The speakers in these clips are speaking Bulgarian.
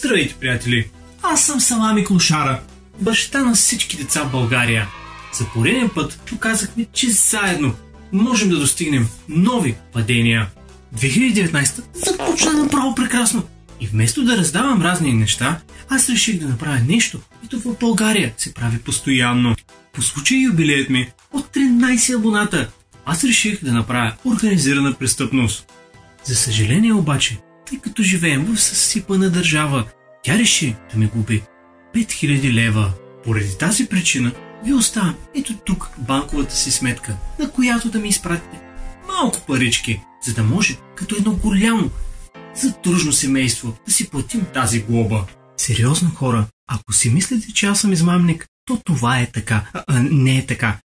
Здравейте, приятели! Аз съм Салами Клошара, баща на всички деца в България. За пореден път доказахме, че заедно можем да достигнем нови падения. 2019 започна направо прекрасно. И вместо да раздавам разни неща, аз реших да направя нещо, което в България се прави постоянно. По случай юбилеят ми от 13 абоната, аз реших да направя организирана престъпност. За съжаление обаче, тъй като живеем в съсипана държава, тя реши да ме губи 5000 лева. Поради тази причина ви оставям ето тук банковата си сметка, на която да ми изпратите малко парички, за да може като едно голямо задружно семейство да си платим тази глоба. Сериозно, хора, ако си мислите, че аз съм измамник, то това е така. Не е така.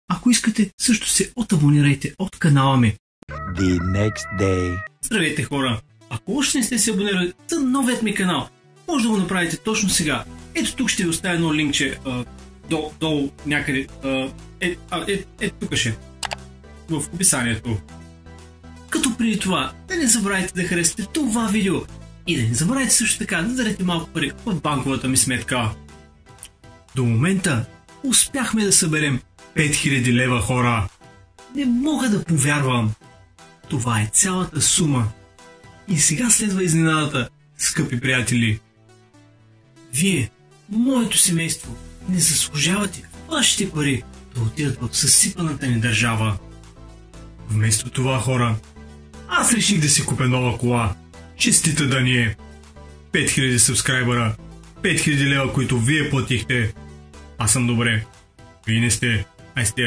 Ако искате, също се отабонирайте от канала ми. The next day. Здравейте, хора! Ако още не сте се абонирали за новият ми канал, може да го направите точно сега. Ето тук ще ви оставя едно линкче долу някъде. Тук ще. В описанието. Като преди това, да не забравяйте да харесате това видео и да не забравяйте също така да дадете малко пари в банковата ми сметка. До момента успяхме да съберем 5000 лева, хора. Не мога да повярвам. Това е цялата сума. И сега следва изненадата, скъпи приятели. Вие, моето семейство, не заслужавате вашите пари да отидат в съсипаната ни държава. Вместо това, хора, аз реших да си купя нова кола. Честита да ни е. 5000 сабскрайбъра, 5000 лева, които вие платихте. Аз съм добре. Вие не сте. Ай сте.